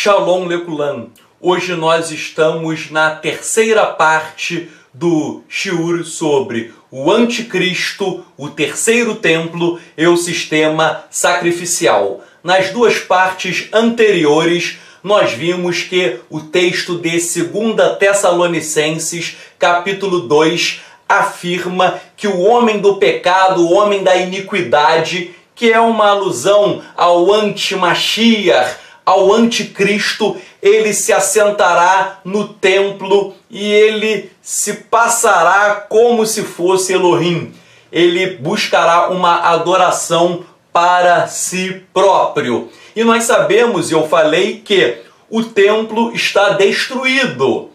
Shalom Lekulam. Hoje nós estamos na terceira parte do shiur sobre o anticristo, o terceiro templo e o sistema sacrificial. Nas duas partes anteriores, nós vimos que o texto de 2 Tessalonicenses, capítulo 2, afirma que o homem do pecado, o homem da iniquidade, que é uma alusão ao anti-Mashiach, ao anticristo, ele se assentará no templo e ele se passará como se fosse Elohim. Ele buscará uma adoração para si próprio. E nós sabemos, e eu falei, que o templo está destruído.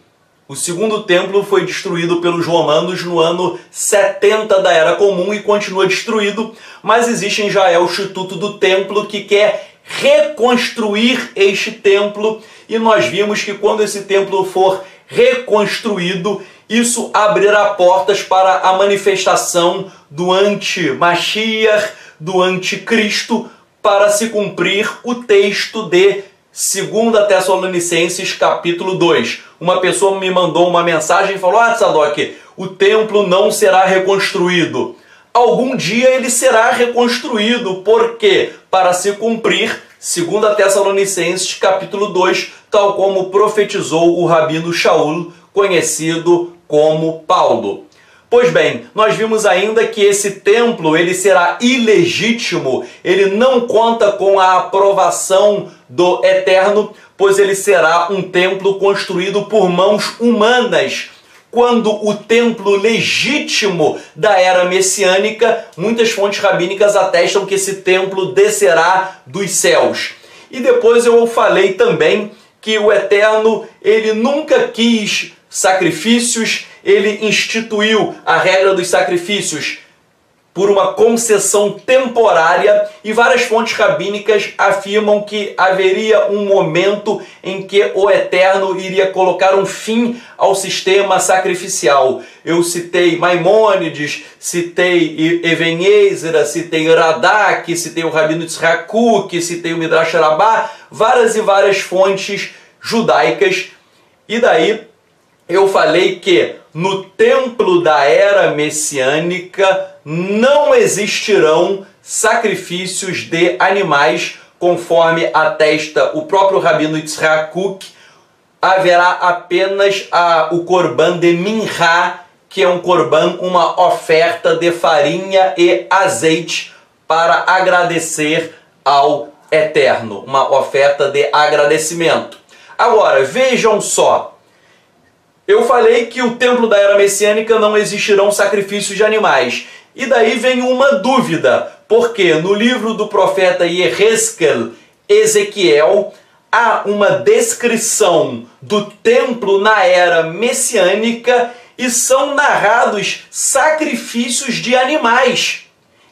O segundo templo foi destruído pelos romanos no ano 70 da Era Comum e continua destruído, mas existe em Israel o Instituto do Templo que quer reconstruir este templo, e nós vimos que quando esse templo for reconstruído, isso abrirá portas para a manifestação do anti-Mashiach, do anticristo, para se cumprir o texto de 2 Tessalonicenses capítulo 2. Uma pessoa me mandou uma mensagem e falou: Tzadok, o templo não será reconstruído. Algum dia ele será reconstruído, porque para se cumprir 2 Tessalonicenses capítulo 2, tal como profetizou o Rabino Shaul, conhecido como Paulo. Pois bem, nós vimos ainda que esse templo ele será ilegítimo, ele não conta com a aprovação do Eterno, pois ele será um templo construído por mãos humanas. Quando o templo legítimo da era messiânica, muitas fontes rabínicas atestam que esse templo descerá dos céus. E depois eu falei também que o Eterno, ele nunca quis sacrifícios, ele instituiu a regra dos sacrifícios por uma concessão temporária, e várias fontes rabínicas afirmam que haveria um momento em que o Eterno iria colocar um fim ao sistema sacrificial. Eu citei Maimônides, citei Even Ezra, citei Radak, citei o Rabino Yitzhak Kook, citei o Midrash Rabbah, várias e várias fontes judaicas, e daí eu falei que no templo da era messiânica não existirão sacrifícios de animais, conforme atesta o próprio Rabino Yitzhak Kook. Haverá apenas o Corban de Minha, que é um Corban, uma oferta de farinha e azeite para agradecer ao Eterno, uma oferta de agradecimento. Agora, vejam só, eu falei que o templo da era messiânica não existirão sacrifícios de animais. E daí vem uma dúvida, porque no livro do profeta Yehezkel, Ezequiel, há uma descrição do templo na era messiânica e são narrados sacrifícios de animais.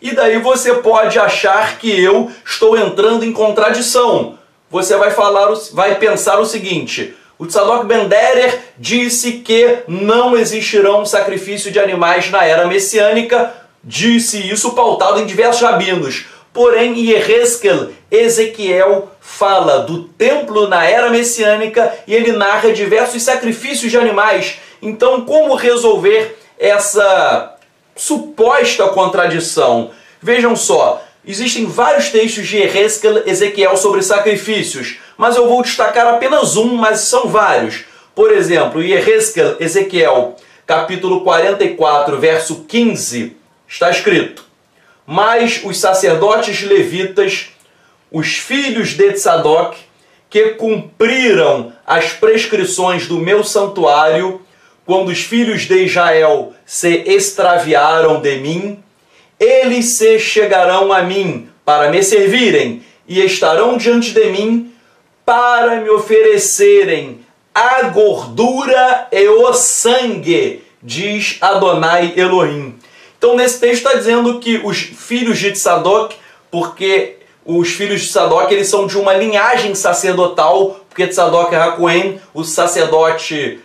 E daí você pode achar que eu estou entrando em contradição. Você vai pensar o seguinte: o Tzadok Ben Derer disse que não existirão sacrifício de animais na era messiânica, disse isso pautado em diversos rabinos. Porém, Yehezkel, Ezequiel, fala do templo na era messiânica e ele narra diversos sacrifícios de animais. Então, como resolver essa suposta contradição? Vejam só, existem vários textos de Yehezkel, Ezequiel sobre sacrifícios, mas eu vou destacar apenas um, mas são vários. Por exemplo, Yehezkel, Ezequiel, capítulo 44, verso 15, está escrito: mas os sacerdotes levitas, os filhos de Tzadok, que cumpriram as prescrições do meu santuário, quando os filhos de Israel se extraviaram de mim, eles se chegarão a mim para me servirem e estarão diante de mim para me oferecerem a gordura e o sangue, diz Adonai Elohim. Então nesse texto está dizendo que os filhos de Tzadok, porque os filhos de Tzadok eles são de uma linhagem sacerdotal, porque Tzadok é Hakohen, o sacerdote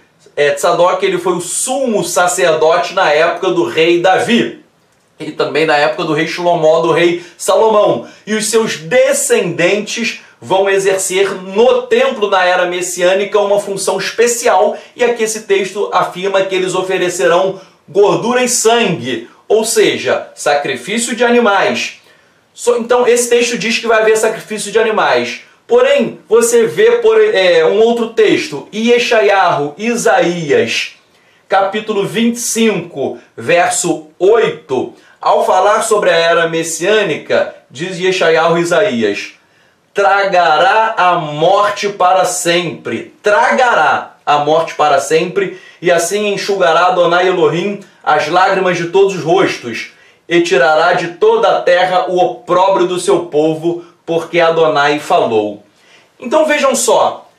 Tzadok, ele foi o sumo sacerdote na época do rei Davi. E também na época do rei Shlomo, do rei Salomão. E os seus descendentes vão exercer no templo na era messiânica uma função especial, e aqui esse texto afirma que eles oferecerão gordura e sangue, ou seja, sacrifício de animais. Então esse texto diz que vai haver sacrifício de animais. Porém, você vê um outro texto, Yeshayahu, Isaías, capítulo 25, verso 8, ao falar sobre a era messiânica, diz Yeshayahu, Isaías: tragará a morte para sempre, tragará a morte para sempre, e assim enxugará Adonai Elohim as lágrimas de todos os rostos, e tirará de toda a terra o opróbrio do seu povo, porque Adonai falou. Então vejam só,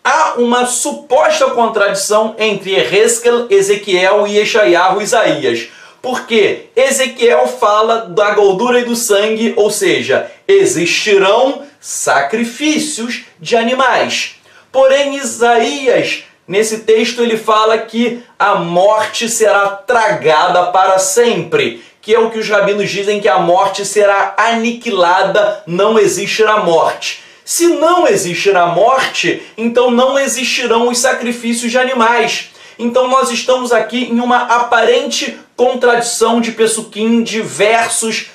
há uma suposta contradição entre Yehezkel, Ezequiel e Yeshayahu, Isaías. Porque Ezequiel fala da gordura e do sangue, ou seja, existirão sacrifícios de animais. Porém, Isaías, nesse texto, ele fala que a morte será tragada para sempre, que é o que os rabinos dizem, que a morte será aniquilada, não existirá morte. Se não existirá morte, então não existirão os sacrifícios de animais. Então nós estamos aqui em uma aparente contradição de Pesuquim, de versos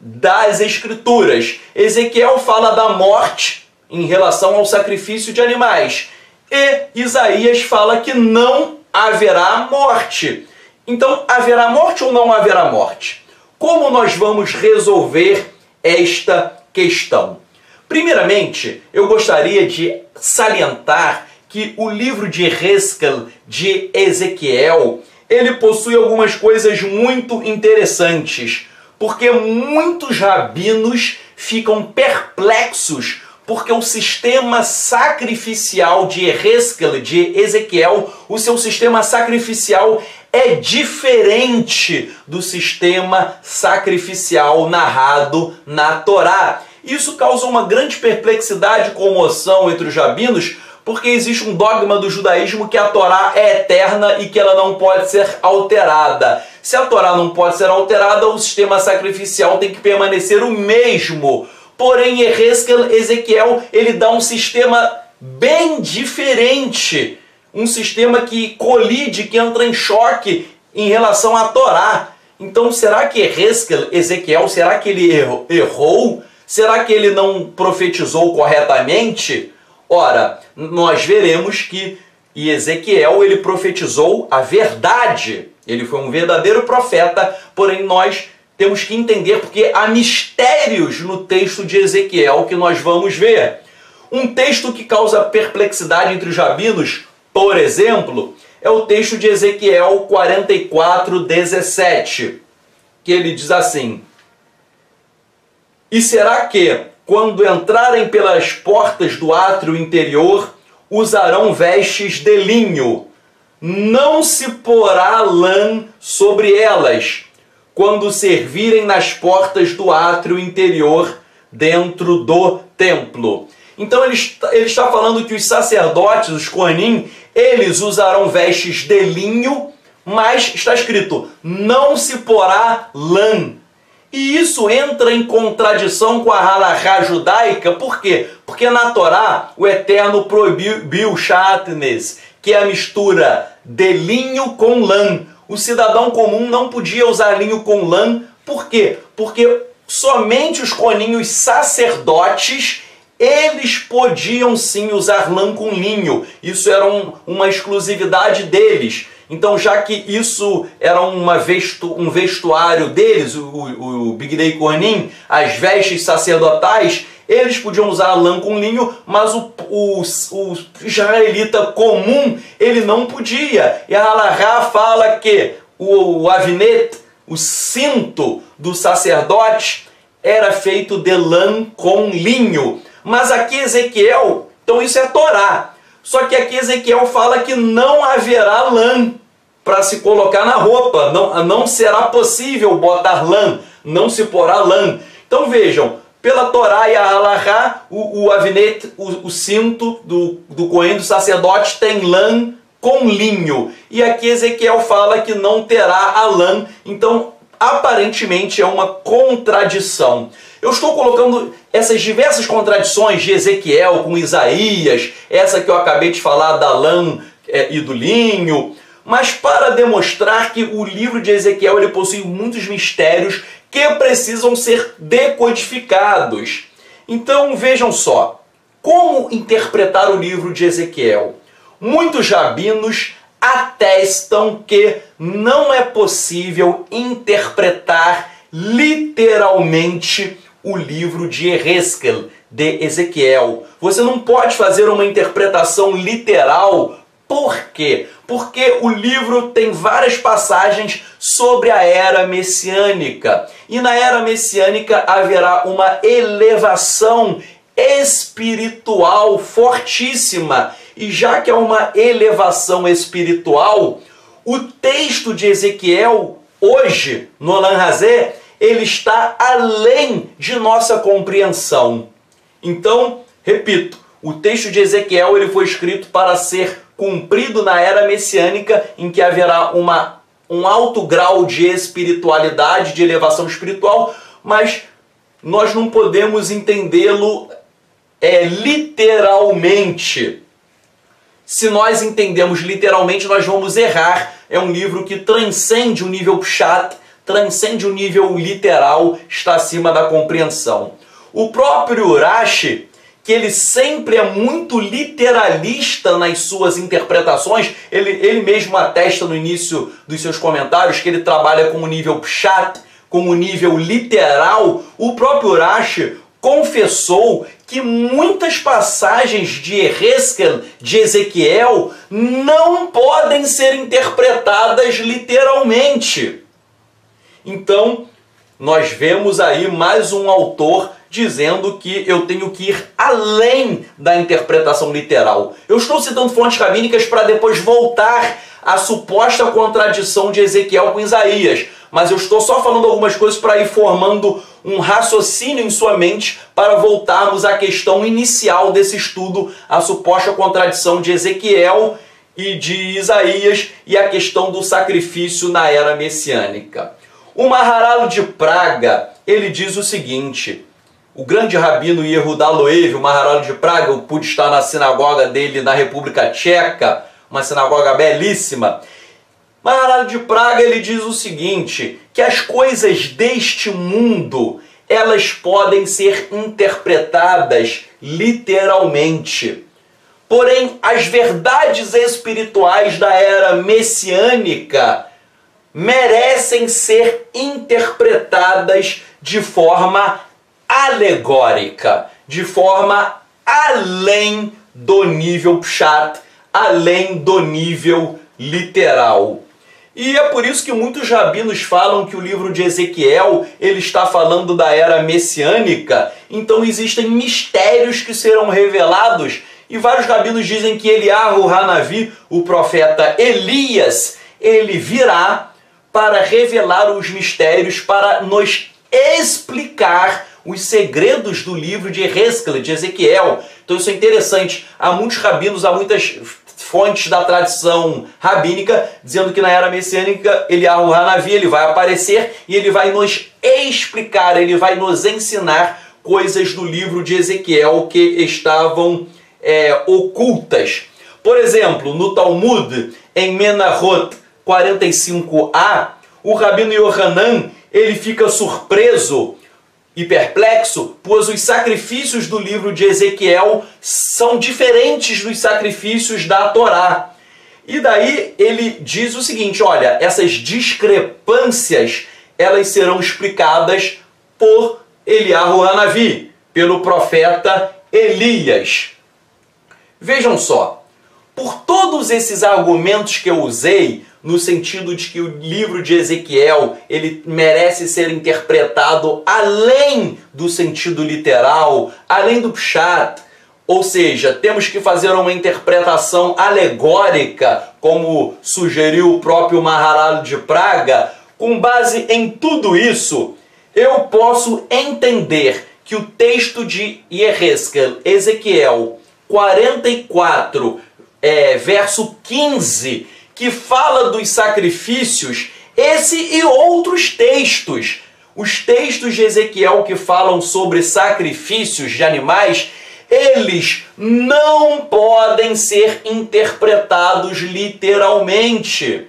das Escrituras. Ezequiel fala da morte em relação ao sacrifício de animais, e Isaías fala que não haverá morte. Então, haverá morte ou não haverá morte? Como nós vamos resolver esta questão? Primeiramente, eu gostaria de salientar que o livro de Yehezkel, de Ezequiel, ele possui algumas coisas muito interessantes, porque muitos rabinos ficam perplexos, porque o sistema sacrificial de Yehezkel, de Ezequiel, o seu sistema sacrificial é diferente do sistema sacrificial narrado na Torá. Isso causa uma grande perplexidade e comoção entre os rabinos, porque existe um dogma do judaísmo que a Torá é eterna e que ela não pode ser alterada. Se a Torá não pode ser alterada, o sistema sacrificial tem que permanecer o mesmo. Porém, Yehezkel, Ezequiel, ele dá um sistema bem diferente. Um sistema que colide, que entra em choque em relação à Torá. Então, será que Yehezkel, Ezequiel, será que ele errou? Será que ele não profetizou corretamente? Ora, nós veremos que Ezequiel, ele profetizou a verdade. Ele foi um verdadeiro profeta, porém nós temos que entender porque há mistérios no texto de Ezequiel que nós vamos ver. Um texto que causa perplexidade entre os rabinos, por exemplo, é o texto de Ezequiel 44:17, que ele diz assim: e será que, quando entrarem pelas portas do átrio interior, usarão vestes de linho, não se porá lã sobre elas, quando servirem nas portas do átrio interior dentro do templo. Então ele está falando que os sacerdotes, os Kohanim, eles usarão vestes de linho, mas está escrito, não se porá lã. E isso entra em contradição com a halachá judaica, por quê? Porque na Torá o Eterno proibiu shatnez, que é a mistura de linho com lã. O cidadão comum não podia usar linho com lã, por quê? Porque somente os coninhos sacerdotes, eles podiam sim usar lã com linho. Isso era uma exclusividade deles. Então, já que isso era um vestuário deles, o Bigdei Kohanim, as vestes sacerdotais, eles podiam usar lã com linho, mas o israelita comum, ele não podia. E a halachá fala que o avinet, o cinto do sacerdote, era feito de lã com linho. Mas aqui Ezequiel, então isso é Torá. Só que aqui Ezequiel fala que não haverá lã para se colocar na roupa. Não será possível botar lã, não se porá lã. Então vejam, pela Torá e a halachá, o avinet, o cinto do cohen, do sacerdote, tem lã com linho. E aqui Ezequiel fala que não terá a lã. Então aparentemente é uma contradição. Eu estou colocando essas diversas contradições de Ezequiel com Isaías, essa que eu acabei de falar da lã e do linho, mas para demonstrar que o livro de Ezequiel ele possui muitos mistérios que precisam ser decodificados. Então vejam só, como interpretar o livro de Ezequiel? Muitos rabinos atestam que não é possível interpretar literalmente o livro de Yehezkel, de Ezequiel. Você não pode fazer uma interpretação literal. Por quê? Porque o livro tem várias passagens sobre a era messiânica. E na era messiânica haverá uma elevação espiritual fortíssima. E já que é uma elevação espiritual, o texto de Ezequiel, hoje, no Olam Hazé, ele está além de nossa compreensão. Então, repito, o texto de Ezequiel ele foi escrito para ser cumprido na era messiânica, em que haverá um alto grau de espiritualidade, de elevação espiritual, mas nós não podemos entendê-lo literalmente. Se nós entendemos literalmente, nós vamos errar. É um livro que transcende o nível pshat, transcende o nível literal, está acima da compreensão. O próprio Rashi, que ele sempre é muito literalista nas suas interpretações, ele mesmo atesta no início dos seus comentários que ele trabalha com o nível pshat, com o nível literal. O próprio Rashi confessou que muitas passagens de Yehezkel, de Ezequiel, não podem ser interpretadas literalmente. Então, nós vemos aí mais um autor dizendo que eu tenho que ir além da interpretação literal. Eu estou citando fontes rabínicas para depois voltar à suposta contradição de Ezequiel com Isaías, mas eu estou só falando algumas coisas para ir formando um raciocínio em sua mente para voltarmos à questão inicial desse estudo, a suposta contradição de Ezequiel e de Isaías e a questão do sacrifício na era messiânica. O Maharal de Praga, ele diz o seguinte: o grande rabino Yehuda Loev, o Maharal de Praga, eu pude estar na sinagoga dele na República Tcheca, uma sinagoga belíssima. Maharal de Praga, ele diz o seguinte, que as coisas deste mundo, elas podem ser interpretadas literalmente. Porém, as verdades espirituais da era messiânica merecem ser interpretadas de forma alegórica, de forma além do nível pshat, além do nível literal. E é por isso que muitos rabinos falam que o livro de Ezequiel ele está falando da era messiânica, então existem mistérios que serão revelados, e vários rabinos dizem que Eliyahu Hanavi, o profeta Elias, ele virá para revelar os mistérios, para nos explicar os segredos do livro de Yehezkel, de Ezequiel. Então isso é interessante. Há muitos rabinos, há muitas fontes da tradição rabínica dizendo que na era messiânica Eliyahu Hanavi ele vai aparecer e ele vai nos explicar, ele vai nos ensinar coisas do livro de Ezequiel que estavam ocultas. Por exemplo, no Talmud, em Menachot 45a, o rabino Yohanan ele fica surpreso e perplexo, pois os sacrifícios do livro de Ezequiel são diferentes dos sacrifícios da Torá. E daí ele diz o seguinte, olha, essas discrepâncias, elas serão explicadas por Eliyahu Hanavi, pelo profeta Elias. Vejam só, por todos esses argumentos que eu usei, no sentido de que o livro de Ezequiel ele merece ser interpretado além do sentido literal, além do pshat, ou seja, temos que fazer uma interpretação alegórica, como sugeriu o próprio Maharal de Praga. Com base em tudo isso, eu posso entender que o texto de Yehezkel, Ezequiel 44, verso 15, que fala dos sacrifícios, Esse e outros textos. Os textos de Ezequiel que falam sobre sacrifícios de animais, eles não podem ser interpretados literalmente.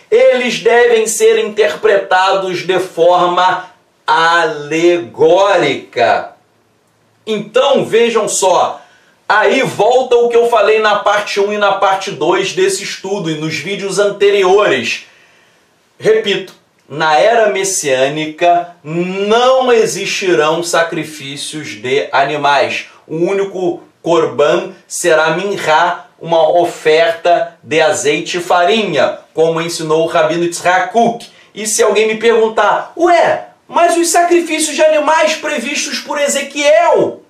Eles devem ser interpretados de forma alegórica. Então, vejam só, aí volta o que eu falei na parte 1 e na parte 2 desse estudo e nos vídeos anteriores. Repito, na era messiânica não existirão sacrifícios de animais. O único corban será minhá, uma oferta de azeite e farinha, como ensinou o Rabino Yitzhak Kook. E se alguém me perguntar, ué, mas os sacrifícios de animais previstos por Ezequiel?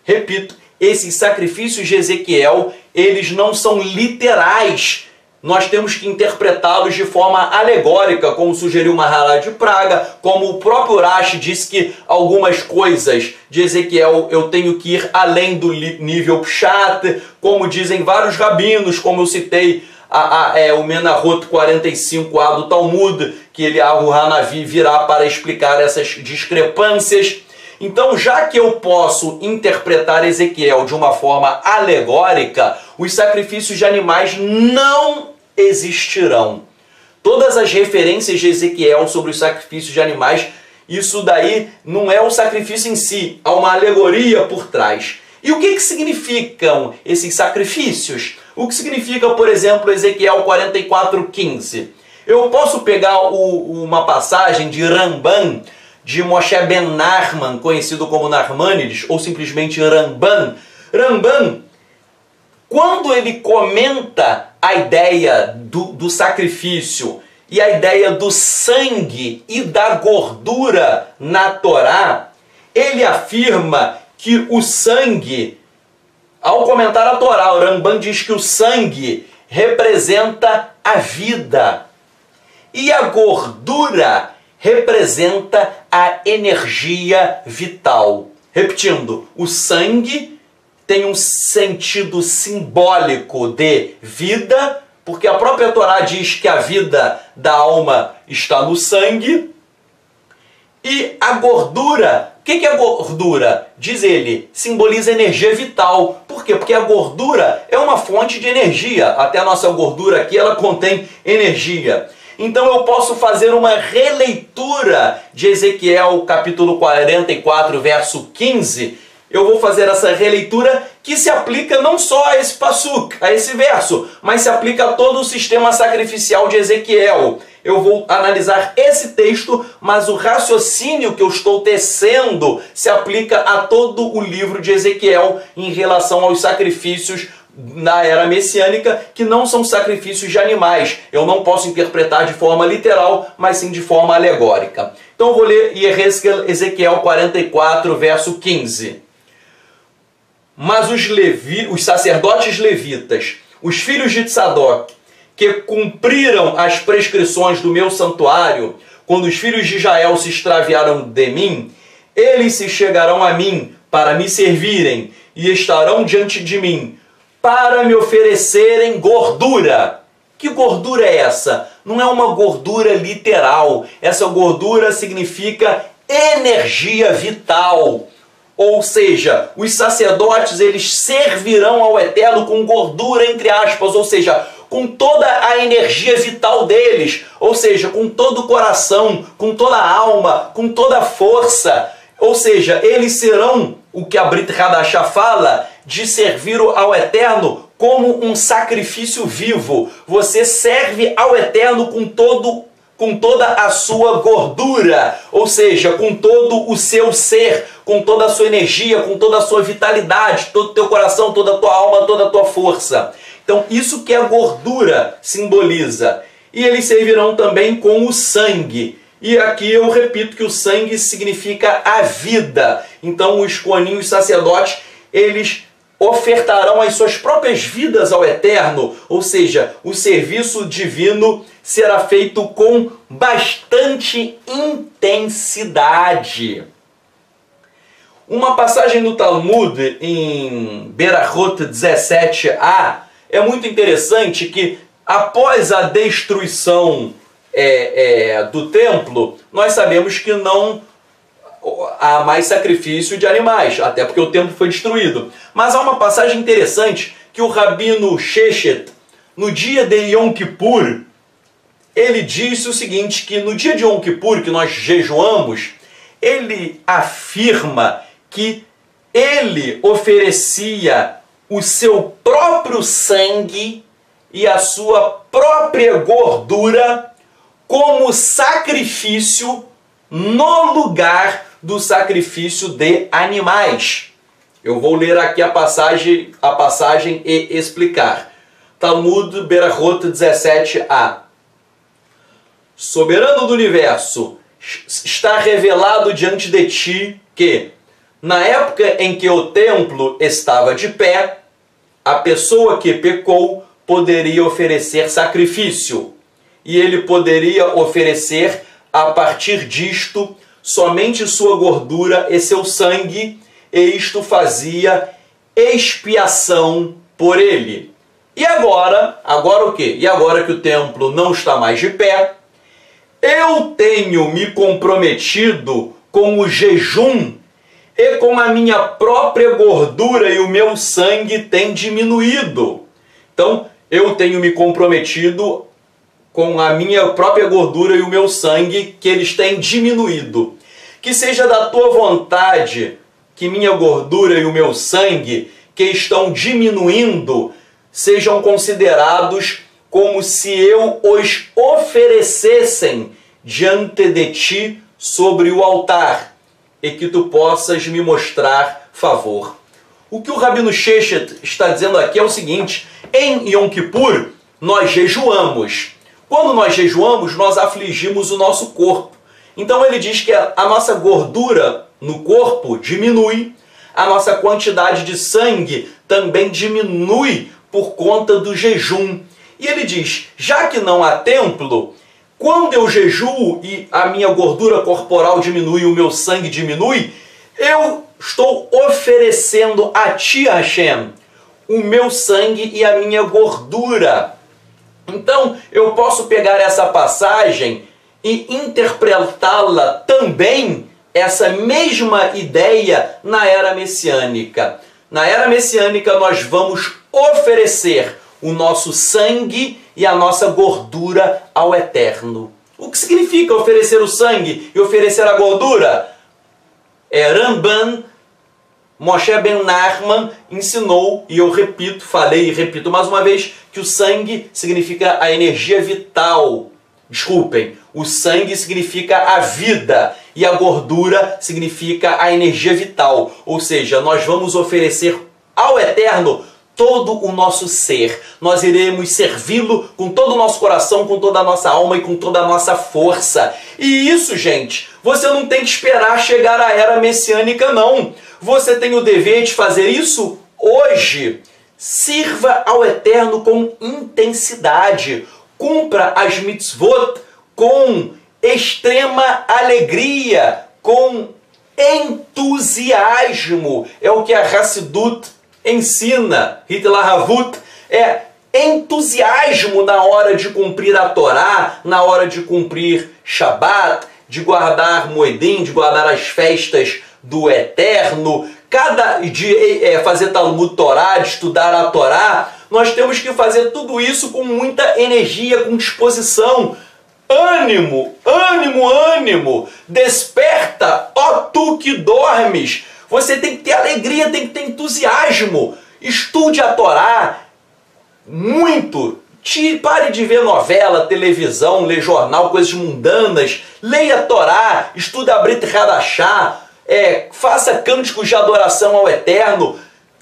Repito, esses sacrifícios de Ezequiel, eles não são literais. Nós temos que interpretá-los de forma alegórica, como sugeriu Maharaj de Praga, como o próprio Rashi disse que algumas coisas de Ezequiel eu tenho que ir além do nível Pshat, como dizem vários rabinos, como eu citei o Menahot 45a do Talmud, que Eliyahu Hanavi virá para explicar essas discrepâncias. Então, já que eu posso interpretar Ezequiel de uma forma alegórica, os sacrifícios de animais não existirão. Todas as referências de Ezequiel sobre os sacrifícios de animais, isso daí não é o sacrifício em si, há uma alegoria por trás. E o que significam esses sacrifícios? O que significa, por exemplo, Ezequiel 44:15? Eu posso pegar uma passagem de Ramban, de Moshe ben Nachman, conhecido como Nachmanides, ou simplesmente Ramban. Ramban, quando ele comenta a ideia do sacrifício e a ideia do sangue e da gordura na Torá, ele afirma que o sangue, ao comentar a Torá, o Ramban diz que o sangue representa a vida e a gordura representa a energia vital. Repetindo, o sangue tem um sentido simbólico de vida, porque a própria Torá diz que a vida da alma está no sangue. E a gordura, o que é a gordura? Diz ele, simboliza energia vital. Por quê? Porque a gordura é uma fonte de energia. Até a nossa gordura aqui, ela contém energia. Então eu posso fazer uma releitura de Ezequiel capítulo 44, verso 15. Eu vou fazer essa releitura que se aplica não só a esse passuk, a esse verso, mas se aplica a todo o sistema sacrificial de Ezequiel. Eu vou analisar esse texto, mas o raciocínio que eu estou tecendo se aplica a todo o livro de Ezequiel em relação aos sacrifícios na era messiânica, que não são sacrifícios de animais. Eu não posso interpretar de forma literal, mas sim de forma alegórica. Então eu vou ler Ezequiel 44, verso 15. Mas os sacerdotes levitas, os filhos de Tzadok, que cumpriram as prescrições do meu santuário, quando os filhos de Israel se extraviaram de mim, eles se chegarão a mim para me servirem e estarão diante de mim para me oferecerem gordura. Que gordura é essa? Não é uma gordura literal. Essa gordura significa energia vital. Ou seja, os sacerdotes, eles servirão ao Eterno com gordura, entre aspas, ou seja, com toda a energia vital deles, ou seja, com todo o coração, com toda a alma, com toda a força. Ou seja, eles serão, o que a Brit Hadashah fala, de servir ao Eterno como um sacrifício vivo. Você serve ao Eterno com toda a sua gordura, ou seja, com todo o seu ser, com toda a sua energia, com toda a sua vitalidade, todo o teu coração, toda a tua alma, toda a tua força. Então, isso que a gordura simboliza. E eles servirão também com o sangue. E aqui eu repito que o sangue significa a vida. Então, os coanim, os sacerdotes, eles ofertarão as suas próprias vidas ao Eterno, ou seja, o serviço divino será feito com bastante intensidade. Uma passagem do Talmud em Berachot 17a é muito interessante, que após a destruição do templo, nós sabemos que não há mais sacrifício de animais, até porque o templo foi destruído. Mas há uma passagem interessante que o Rabino Sheshet, no dia de Yom Kippur, ele disse o seguinte, que no dia de Yom Kippur, que nós jejuamos, ele afirma que ele oferecia o seu próprio sangue e a sua própria gordura como sacrifício no lugar do sacrifício de animais. Eu vou ler aqui a passagem e explicar. Talmud Berachot 17a. Soberano do universo, está revelado diante de ti que, na época em que o templo estava de pé, a pessoa que pecou poderia oferecer sacrifício, e ele poderia oferecer, a partir disto, somente sua gordura e seu sangue, e isto fazia expiação por ele. E agora o quê? E agora que o templo não está mais de pé, eu tenho me comprometido com o jejum e com a minha própria gordura e o meu sangue tem diminuído. Então, eu tenho me comprometido com a minha própria gordura e o meu sangue, que eles têm diminuído. Que seja da tua vontade que minha gordura e o meu sangue, que estão diminuindo, sejam considerados como se eu os oferecessem diante de ti sobre o altar, e que tu possas me mostrar favor. O que o Rabino Sheshet está dizendo aqui é o seguinte: em Yom Kippur nós jejuamos. Quando nós jejuamos, nós afligimos o nosso corpo. Então ele diz que a nossa gordura no corpo diminui, a nossa quantidade de sangue também diminui por conta do jejum. E ele diz, já que não há templo, quando eu jejuo e a minha gordura corporal diminui, o meu sangue diminui, eu estou oferecendo a ti, Hashem, o meu sangue e a minha gordura. Então, eu posso pegar essa passagem e interpretá-la também, essa mesma ideia, na era messiânica. Na era messiânica, nós vamos oferecer o nosso sangue e a nossa gordura ao Eterno. O que significa oferecer o sangue e oferecer a gordura? Ramban Moshe Ben Nachman ensinou, e eu repito, falei e repito mais uma vez, que o sangue significa a energia vital. Desculpem, o sangue significa a vida e a gordura significa a energia vital. Ou seja, nós vamos oferecer ao Eterno todo o nosso ser. Nós iremos servi-lo com todo o nosso coração, com toda a nossa alma e com toda a nossa força. E isso, gente, você não tem que esperar chegar à era messiânica, não. Você tem o dever de fazer isso hoje. Sirva ao Eterno com intensidade. Cumpra as mitzvot com extrema alegria, com entusiasmo. É o que a Hassidut ensina, Hitlahavut, é entusiasmo na hora de cumprir a Torá, na hora de cumprir Shabat, de guardar Moedim, de guardar as festas do Eterno, de fazer Talmud Torá, de estudar a Torá. Nós temos que fazer tudo isso com muita energia, com disposição. Ânimo, ânimo, ânimo! Desperta, ó tu que dormes! Você tem que ter alegria, tem que ter entusiasmo. Estude a Torá muito. Pare de ver novela, televisão, ler jornal, coisas mundanas. Leia a Torá, estude a Brit Hadashah, faça cânticos de adoração ao Eterno.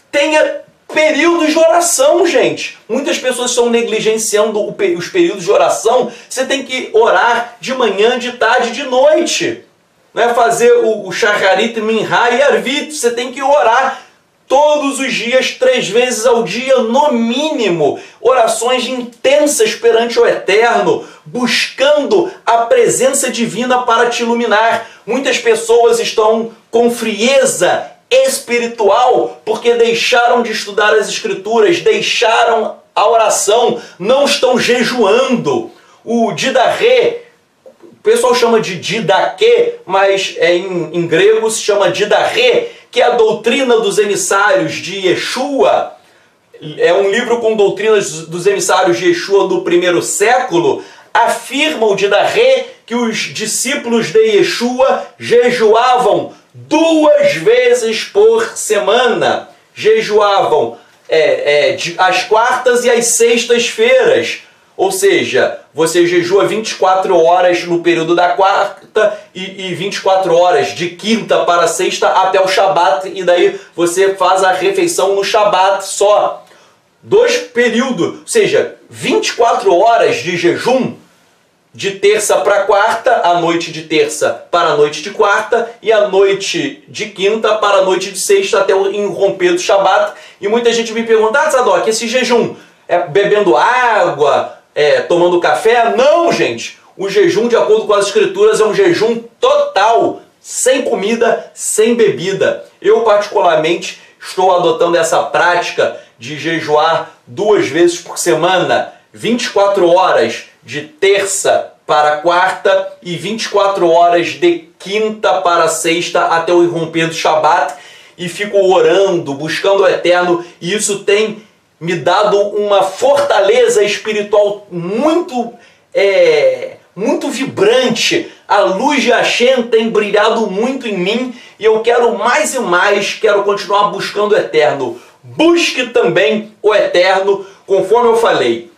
Tenha períodos de oração, gente. Muitas pessoas estão negligenciando os períodos de oração. Você tem que orar de manhã, de tarde, de noite. Não é fazer o Shacharit, Minha e Arvit. Você tem que orar todos os dias, 3 vezes ao dia, no mínimo. Orações intensas perante o Eterno, buscando a presença divina para te iluminar. Muitas pessoas estão com frieza espiritual porque deixaram de estudar as Escrituras, deixaram a oração, não estão jejuando. O Didache, o pessoal chama de Didache, mas em grego se chama Didache, que é a doutrina dos emissários de Yeshua. É um livro com doutrinas dos emissários de Yeshua do primeiro século. Afirma o Didache que os discípulos de Yeshua jejuavam 2 vezes por semana. Jejuavam às quartas e às sextas-feiras. Ou seja, você jejua 24 horas no período da quarta e 24 horas de quinta para sexta até o Shabat. E daí você faz a refeição no Shabat só. 2 períodos, ou seja, 24 horas de jejum de terça para quarta, a noite de terça para a noite de quarta e a noite de quinta para a noite de sexta até o irromper do Shabat. E muita gente me pergunta, Tzadok, esse jejum é bebendo água, tomando café? Não, gente! O jejum, de acordo com as escrituras, é um jejum total, sem comida, sem bebida. Eu, particularmente, estou adotando essa prática de jejuar 2 vezes por semana, 24 horas de terça para quarta e 24 horas de quinta para sexta até o irromper do Shabat, e fico orando, buscando o Eterno, e isso tem me dado uma fortaleza espiritual muito vibrante. A luz de Hashem tem brilhado muito em mim e eu quero mais e mais, quero continuar buscando o Eterno. Busque também o Eterno, conforme eu falei.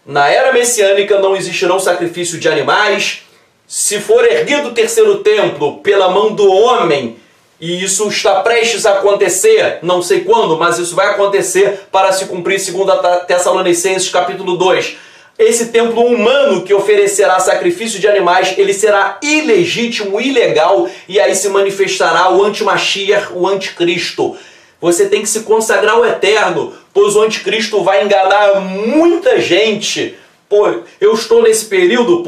Na era messiânica não existirão sacrifício de animais. Se for erguido o terceiro templo pela mão do homem, e isso está prestes a acontecer, não sei quando, mas isso vai acontecer para se cumprir 2 Tessalonicenses capítulo 2. Esse templo humano que oferecerá sacrifício de animais, ele será ilegítimo, ilegal, e aí se manifestará o anti-Mashiach, o anticristo. Você tem que se consagrar ao Eterno, pois o anticristo vai enganar muita gente. Pô, eu estou nesse período,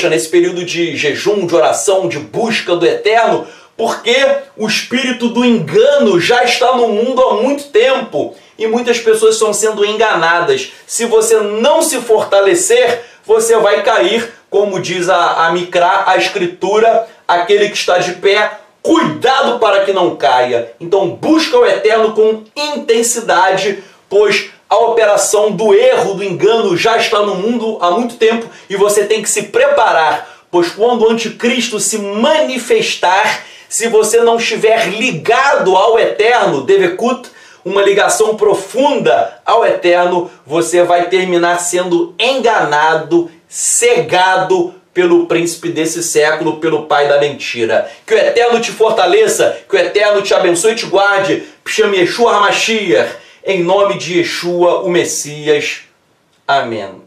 nesse período de jejum, de oração, de busca do Eterno, porque o espírito do engano já está no mundo há muito tempo e muitas pessoas estão sendo enganadas. Se você não se fortalecer, você vai cair, como diz a Mikra, a escritura, aquele que está de pé, cuidado para que não caia. Então busca o Eterno com intensidade, pois a operação do erro, do engano já está no mundo há muito tempo e você tem que se preparar, pois quando o anticristo se manifestar, se você não estiver ligado ao Eterno, Devekut, uma ligação profunda ao Eterno, você vai terminar sendo enganado, cegado pelo príncipe desse século, pelo pai da mentira. Que o Eterno te fortaleça, que o Eterno te abençoe e te guarde. Chame Yeshua HaMashiach, em nome de Yeshua, o Messias. Amém.